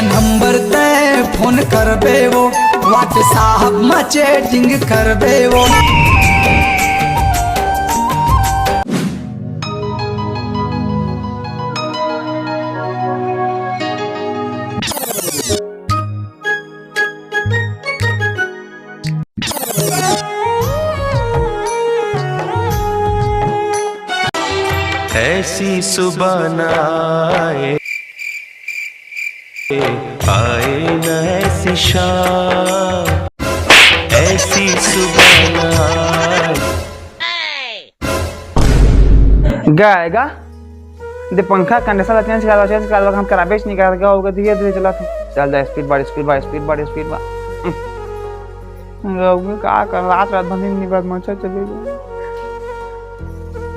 Number ते phone करबे वो व्हाट्सएप में चैटिंग करबे वो। ऐसी सुबह न आए न ऐसी शाम, ऐसी सुबह न आए। गाएगा दे पंखा कंडेंसर चेंज करवा हम कराबेच नहीं कर गया होगा। धीरे धीरे चला था, चल जा स्पीड बढ़ का कर रात भर नहीं बाद मचा चलेगा।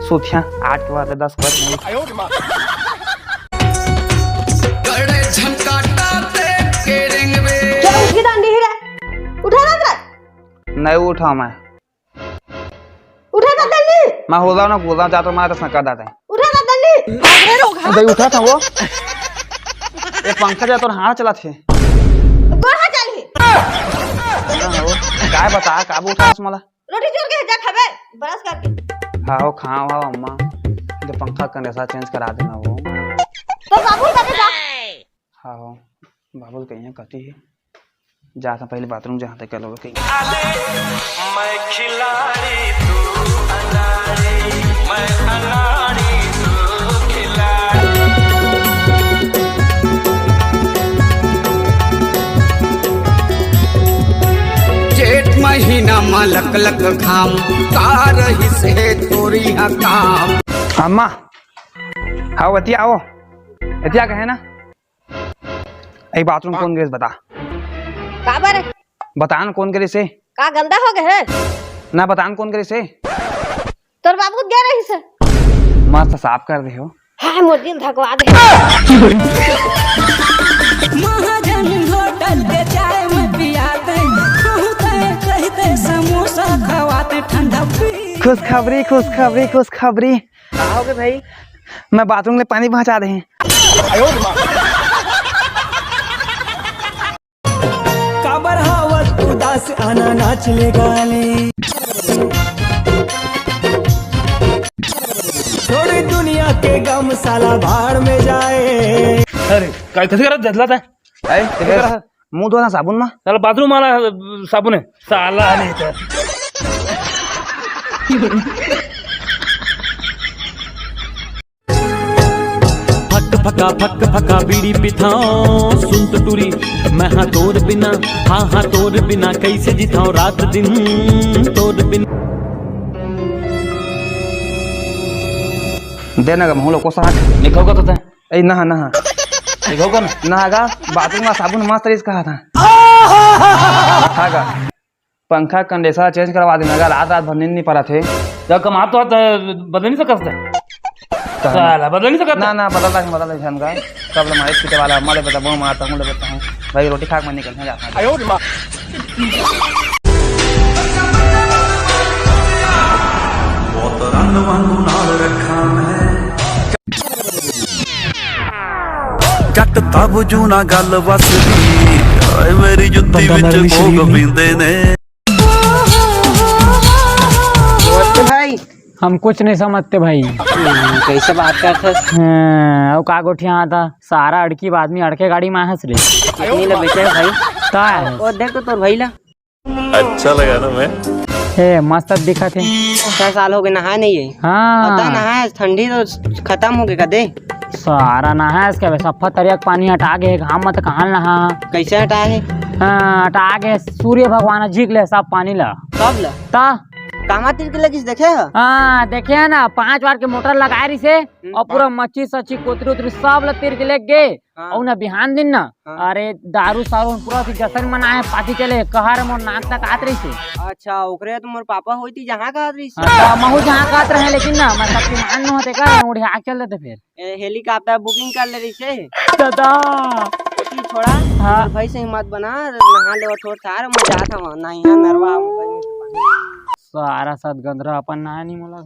सोचिया 8 के बाद 10 कर नहीं। नहीं उठा मैं होगा ना बोल रहा जाता मैं तो सका दाता उठा था वो ये पंखा जा तो हाथ चला थे काय बता काबू उठा मला रोटी जोर के जा खाबे बरस करके। हाँ वो खाओ अम्मा जो पंखा कंडेंसर चेंज करा देना वो तो बाबू कभी जा। हाँ हो बाबुल कहीं कहती है जाता पहले बाथरूम जहाँ तक लोग कहीं। मैं खिलाड़ी तू अनाड़ी, मैं अनाड़ी तू खिलाड़ी। जेठ महीना में लक लक घाम का रही से थोड़ी काम। अम्मा आओ अतिया आओ अतिया कहे ना एक बाथरूम कौन गए बता का बारे बता न कौन करे से का गंदा हो गए है ना बता न कौन करे से तोर बाबू गया रही से मस्त साफ कर दे हो। हां मोर दिल धकवा दे। महाजन होटल पे चाय में पियाते कहते समोसा खवाते ठंडा खुशखबरी आओगे भाई मैं बाथरूम में पानी पहुंचा दे। काबर हावत उदास आना नाच ले गाली थोड़ी दुनिया के गम साला भाड़ में जाए। अरे काय कसं करत जदला था मुंह धोना साबुन में त्याला बाथरूम आला साबुन आहे साला नाही तर फक फका बीड़ी पिथाओ सुन तो टूरी मैं हाँ तोर बिना हाँ तोर बिना कैसे जिताओ रात दिन तोर बिना देना का मुंह लोग को साथ निकल का तो था ए नहा निकल का नहागा बाथरूम में साबुन मस्त तरीके कहा था पंखा कंडेंसर चेंज करवा देना अगर रात भर नींद नहीं पड़ा थे जब कमा तो बदल नहीं सकता साला बदल नहीं सकता ना बदल ध्यान का सब लोग मालिश पीते वाला मैं बता वो मारता हूँ बताता हूँ भाई रोटी खा मैं निकलने जाता हूँ। जट तब जू ना गल वसदी मेरी जुत्ती विच भोग पींदे ने। भाई हम कुछ नहीं समझते भाई कैसे बात करते और का गोठिया आता सारा अड़की आदमी अड़के गाड़ी में हंस रे कितनी ले बेचे भाई का है और देख तो तोर भईला अच्छा लगा ना मैं हे मस्त दिखा थे 6 साल हो गए नहाए नहीं है हाँ अदा नहाए ठंडी तो खत्म हो गए कदे सारा नहा इसके सफा तरिया पानी हटा गए घाम मत कहाँ नहा कैसे हटा है हटा गए सूर्य भगवान झीक ले सब पानी ला कब ला ता कामा तीर के लगिस देखे है हाँ देखे है ना 5 बार के मोटर लगाए रही से और पूरा मच्छी सच्ची कोतरी उतरी सब ला तीर के ले गए और ना बिहान दिन ना अरे दारू सारू पूरा जश्न मनाए पार्टी चले कहर मोर नाक तक आत रही से। अच्छा ओकरे तो मोर पापा होती जहाँ का आत रही से महू जहाँ का आत रहे लेकिन ना मैं सबके मान न होते का उड़ी आग चल देते फिर हेलीकॉप्टर बुकिंग कर ले रही से दादा छोड़ा हाँ भाई से हिम्मत बना नहा ले छोड़ सार मैं जाता हूँ ना यहाँ नरवा सारा साथ गंदरा अपन नहा नहीं मोला।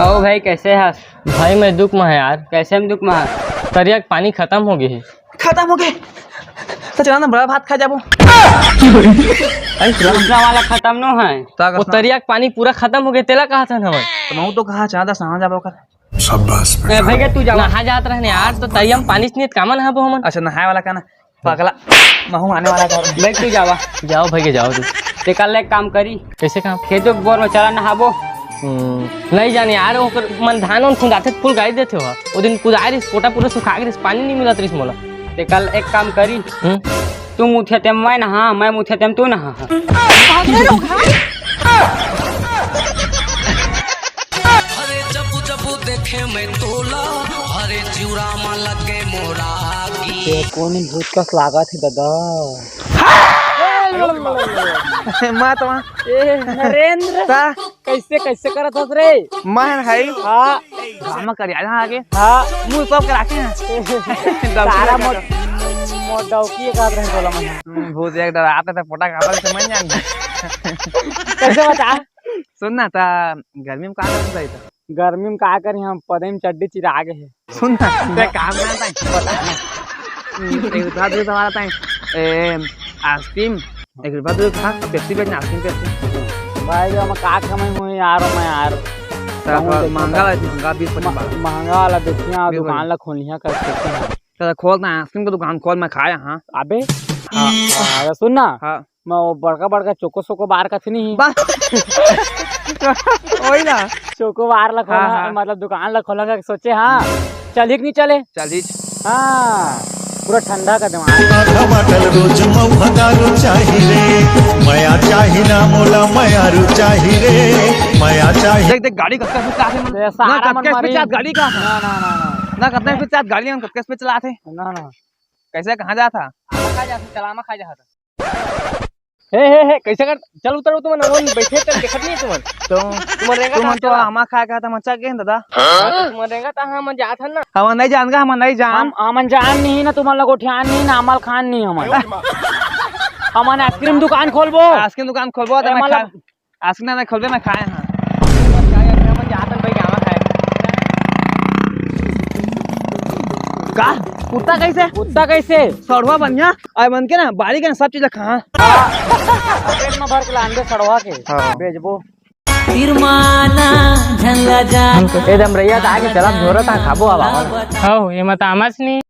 ओ भाई कैसे है भाई मैं दुख में है यार। कैसे हम दुख में तरिया के पानी खत्म हो गए। खत्म हो गए तो चला ना बड़ा भात खा जाबो। दूसरा वाला खत्म न है। वो तरिया के पानी पूरा खत्म हो गए, तेला कहा था हमें। तो मैं तो कहा चाहता नहा जाबो कर। भैया तू जा नहा जात रहने यार, तो तरिया में पानी से कामन है हमन। अच्छा नहाए वाला का ना पगला महू आने वाला का बैठ तू जावा। जाओ भैया जाओ तू। ते कल एक काम करी, कैसे काम? खेतों के बोर में चला नहाबो। नहीं जाने यार, ओकर मन धान उन खुदाते फूल गाड़ी देते हो। वो दिन कुदाए रिस कोटा पूरा सुखा के रिस, पानी नहीं मिलत रिस मोला। ते कल एक काम करी, तुम उठे तेम मैं नहा, मैं उठे तेम तू नहा। कौन भूत का लागत है दादा? मां तो नरेंद्र कैसे कैसे करत हस रे? मैं है हाँ काम कर आया आगे। हाँ मुंह सब करा के सारा मोटौकी एक आदमी बोला मैं। भूत एक डर आता था पोटा खापा समझ जान। कैसे बता? सुन ना ता गर्मी में का करता है? गर्मी में का करी, हम पदे में चड्डी चिरा गए है। सुन ना ते काम ना था पता है। एक उठा दे तुम्हारा टाइम आइसक्रीम एक रुपया दे खा पेप्सी बेचना आइसक्रीम पेप्सी भाई हम का कमाई हुई यार, मैं यार महंगा महंगा 20-25 महंगा वाला देखिए दुकान ला खोलिया कर सकते हैं। तो खोल ना आइसक्रीम का दुकान खोल, मैं खाया। हाँ अबे हाँ सुन ना, हाँ मैं वो बड़का बड़का चोको बार का थी नहीं वही ना चोको बार ला खोला। हाँ। मतलब दुकान ला खोला का सोचे। हाँ चलिए कि नहीं चले? चलिए। हाँ पूरा ठंडा का दिमाग। टमाटर रोज मौहदारू चाही रे, मया चाही ना मोला मयारू चाही रे, मया चाही। देख देख गाड़ी कब पे आते ये सारा मन मारी गाड़ी का ना ना ना ना ना कितने पे साथ गाड़ी हम कब पे चलाते ना ना कैसे कहाँ जाता? खा जा चलामा खा जा। हे कैसे कर चल उतर तुम नवन बैठे तक देखत नहीं तुम रहेगा तुम तो हमा खा का था मचा के दादा तुम रहेगा ता हम जात हन ना। हम नहीं जान हम नहीं जान हमन जान नहीं ना, तुम लोग ध्यान नहीं ना, अमल खान नहीं हमन आइसक्रीम दुकान खोलबो। आइसक्रीम दुकान खोलबो तो मैं आइसक्रीम नहीं खोलबे, मैं खाए। हां हमन जात हन भाई गावा खाए का कुत्ता कैसे सड़वा बढ़िया और बन के ना बारी के ना सब चीज खा पेट में भर के लांदे सड़वा के बेचबो। एकदम रैया त आगे चला झोरा ता खाबो आवा। हां ये मत आमाच नहीं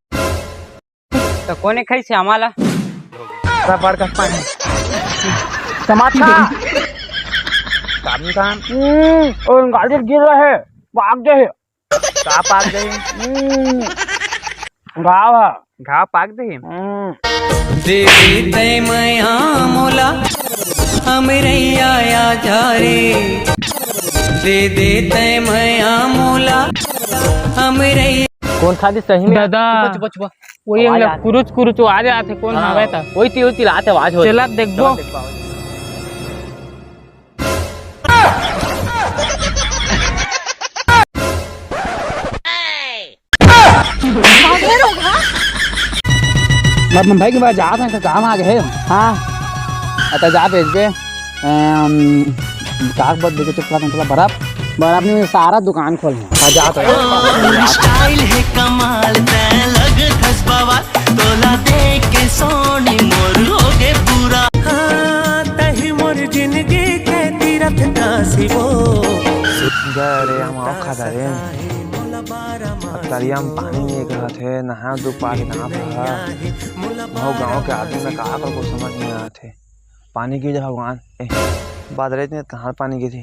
तो कोने खाई से आमाला सब बार का पानी टमाटर काम और गाड़ी गिर रहा है, भाग जाए का पाक दे घाव पाक दे। दे दे मैया मोला हमरैया या जा रे, दे दे मैया मोला हमरैया। कौन खादी सही में दादा? चुप वही हम लोग कुरुच आ जाते। कौन आवे था? वही ती लाते आवाज हो। चला देखबो। मतलब भाई के पास जात है तो काम आ गए। हाँ अच्छा जा भेज के काग बद देके चुप मतलब बर्फ में सारा दुकान खोल जात है। स्टाइल है कमाल ते लग धस बाबा तोला देख के सोनी मोर हो गए पूरा। हाँ तही मोर जिंदगी के तीरथ का सिवो रे हम खा रे तरिया में पानी एक रहा थे नहा दो पानी नहा पड़ा गाँव के आदमी में कहा कर को समझ नहीं आ थे पानी की जगह भगवान बादल ने कहाँ पानी की थी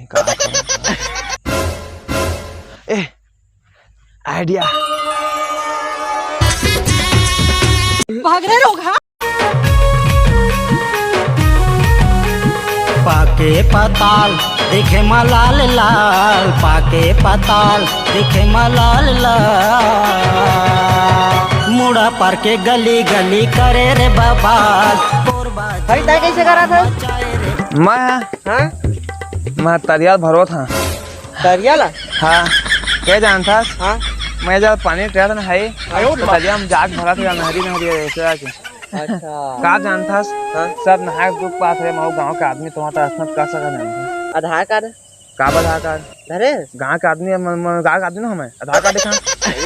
आइडिया भाग रहे लोग। हाँ पाके पताल देखे मलाल लाल, पाके पताल देखे मलाल लाल, मुड़ा पर के गली गली करे रे बाबा। भाई तय कैसे करा था? मैं तरिया भरो था। दरियाला? हाँ क्या जानता? हाँ मैं जब पानी ट्रेन था ना तरिया में जाग भरा था नहरी ऐसे आके। अच्छा का जानता? हाँ? सब नहाए ग्रुप पास है मऊ गांव के आदमी तो वहाँ तो स्नान कर सका नहीं। आधार कार्ड का बा आधार कार्ड? अरे गाँव के आदमी गाँव के आदमी ना हमें आधार कार्ड दिखा।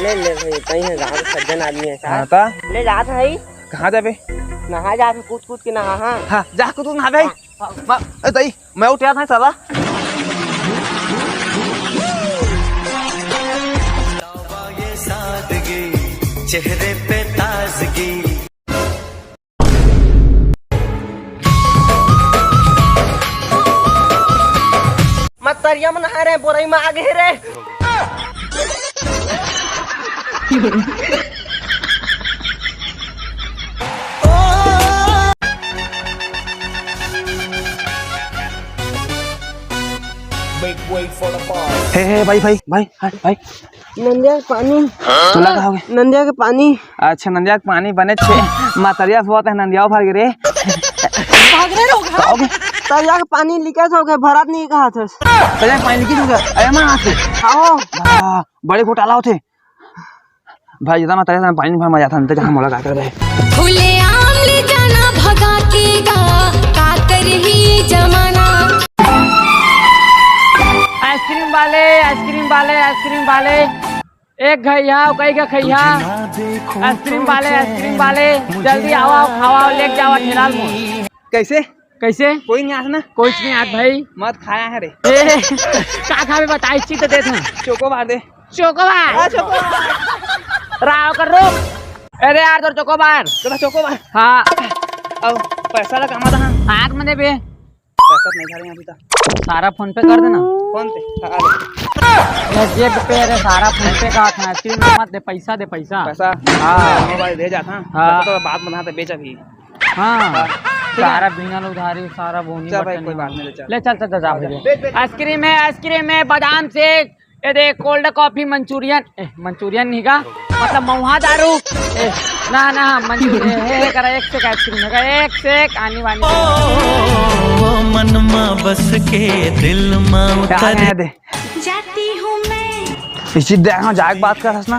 ले ले भाई कहीं है गाँव के सज्जन आदमी है हाँ साहब। ता ले जात है कहाँ जाबे? नहा जात है कूद कूद के नहा। हाँ हाँ जा को तू नहा भाई। तई मैं उठा था साला। चेहरे पे ताजगी मत तरिया में नहा रहे बोरई में आगे रे। हे भाई भाई भाई भाई नंदिया के पानी तू लगा होगे। नंदिया के पानी। अच्छा नंदिया के पानी बने छे मातरिया बहुत है नंदिया भाग रे। तरिया के पानी लीकेज हो गया भरत नहीं कहा था। तरिया के पानी लीकेज हो गया अरे मां आके आओ बड़े घोटाला होते भाई ज्यादा मातरिया में पानी भर मजा था अंत जहां मोला का कर भाई खुले आम ले जाना भगा के गा का कर ही जमाना। आइसक्रीम वाले आइसक्रीम वाले आइसक्रीम वाले एक घैया कई का खैया आइसक्रीम वाले जल्दी आओ खाओ लेके जाओ ठेला में। कैसे कैसे कोई नहीं आना कुछ नहीं आज भाई मत खाया है रे का खावे बताई ची तो दे था चोकोबार दे चोकोबार राव कर रुक अरे यार तो चोकोबार हाँ अब पैसा लगा कमा था आग में दे बे पैसा नहीं खा रहे अभी तक सारा फोन पे कर देना। कौन पे जेब पे अरे सारा फोन पे का था आइसक्रीम मत दे पैसा पैसा हाँ मोबाइल दे जाता हाँ तो बात बना तो बेचा भी हाँ सारा बिना उधारी सारा बोनी भाई कोई बात नहीं ले चल जा आइसक्रीम है बादाम शेक ये देख कोल्ड कॉफी मंचूरियन नहीं का मतलब महुआ दारू ना मंचूरियन है करा एक से आइसक्रीम है एक से आनी वानी मन में बस के दिल में उतर दे जाती हूँ मैं इसी देखा जाके बात कर हंसना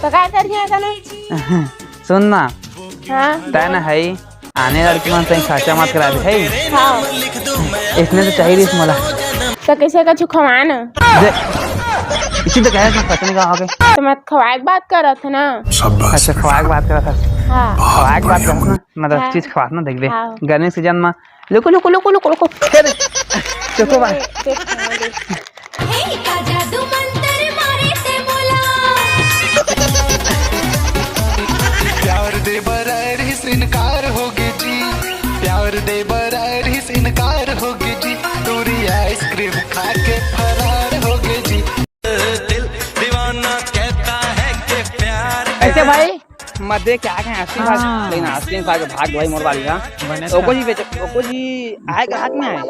तो क्या कर रही है तने सुन ना हाँ तय ना है आने लड़की मन से खर्चा मत करा दे है हाँ इसने तो चाहिए इस मला तो कैसे का खवाए ना इसी तो कहे खर्चा नहीं कहा तो मैं खवाए की बात कर रहा था ना। अच्छा खवाए की बात कर रहा था हाँ खवाए की बात कर ना मतलब हाँ। चीज खवा ना देख ले हाँ। गर्मी सीजन में लुको चोको भाई का जादू मंत्र मारे से बोला प्यार दे बरार ही से इनकार होगी जी प्यार दे बरार ही से इनकार होगी जी दूरी आइसक्रीम खा के फरार होगी जी दिल दीवाना कहता है कि प्यार कैसे भाई मध्य क्या है आइसक्रीम खा लेकिन आइसक्रीम खा के भाग भाई मोर वाली हां ओको जी आए ग्राहक में आए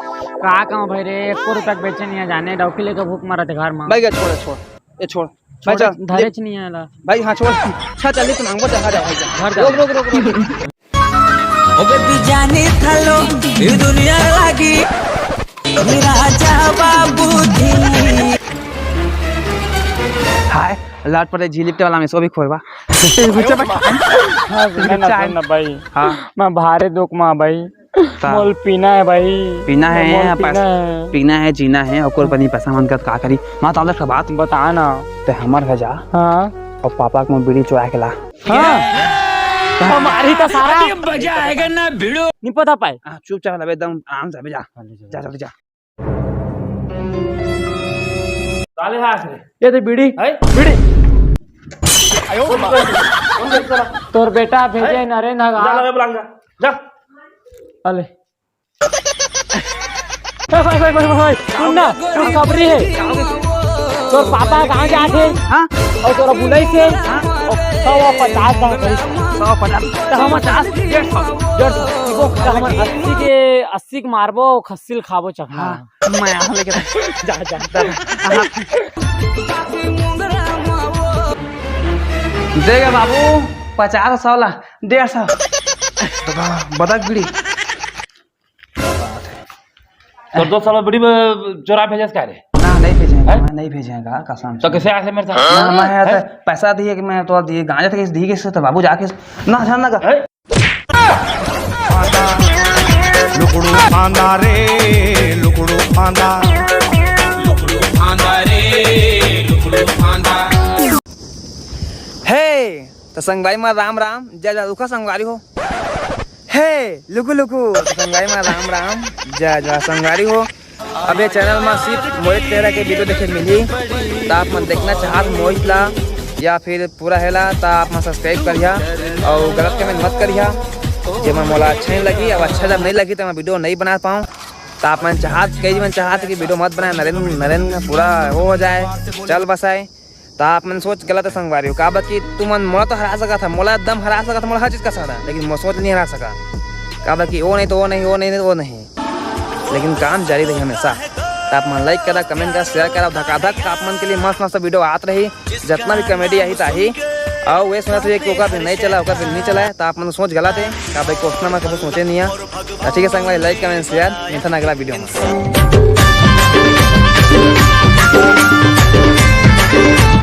का कहूं भाई रे 1 रुपया बेचे नहीं जाने डॉक्टर लेके भूख मारा थे घर में भाई छोड़ भाई चल धरे च नहीं आला भाई हाँ छोड़ अच्छा चल तू मांगो जा भाई घर जा रोक ओबे भी जाने थलो ये दुनिया लागी राजा बाबू दी हाय लाट पर झीलिपटे वाला में सो भी खोलवा ना भाई हाँ मैं भारे दुख मां भाई मोल पीना है भाई पीना है पीना पीना है जीना है और पनी पैसा मन कर का करी मां ताले का बात बता ना ते हमर है जा हाँ और पापा को बीड़ी चुरा के ला हमारी तो सारा मजा आएगा ना भिड़ो नहीं पता पाए चुपचाप लबे एकदम आराम से जा जल्दी जा साले हाथ रे ये तो बीड़ी तोर बेटा भेजे नरेंद्र जा लगे बुलाऊंगा जा अले भाई सुन ना तू खबरी है तोर पापा कहाँ जाते हाँ और तोरा बुलाई से 150 तो हम 80 के मारबो खस्सिल खाबो चखना मैं यहाँ लेके जा देगा बाबू 50 100 ला 150 बदक बीड़ी तो 2 साल बड़ी चोरा भेजे क्या रे ना नहीं भेजेगा कसम तो कैसे आए मेरे साथ ना मैं पैसा दिए कि मैं तो दिए गांजा तक दी के तो बाबू जाके ना ध्यान लगा लुकड़ू फांदा रे लुकड़ू फांदा हे तो संगवारी माँ राम राम जय जय रुका संगवारी हो। हे लुकु लुकु तो संगवारी माँ राम राम जय जय संगवारी हो। अब ये चैनल में सिर्फ मोहित तेरा के वीडियो देखे मिली तो आप मन देखना चाहत मोहित ला या फिर पूरा हैला तो आप मन सब्सक्राइब करिया और गलत कमेंट मत करिया। जब मैं मोला अच्छा नहीं लगी अब अच्छा जब नहीं लगी तो मैं वीडियो नहीं बना पाऊँ तो आप मन चाहत कई मन चाहत कि वीडियो मत बनाए नरेंद्र पूरा हो जाए चल बसाए तो आप मन सोच गलत संगवारी हो। का कि तू मन मोला तो हरा सका था मोला एकदम हरा सका था मोला हर चीज़ का सका लेकिन मैं सोच नहीं हरा सका। का कि वो नहीं तो वो नहीं वो नहीं वो नहीं लेकिन काम जारी रही हमेशा। तो आप मन लाइक करा कमेंट करा शेयर करा धकाधक आप मन के लिए मस्त मस्त वीडियो आत रही जितना भी कॉमेडी आई ताही और वे सोचा था कि ओका फिर नहीं चला ओका फिर नहीं चला तो आप मन सोच गलत है। का भाई क्वेश्चन में कभी सोचे नहीं है। ठीक है संग भाई लाइक कमेंट शेयर मिलता अगला वीडियो में।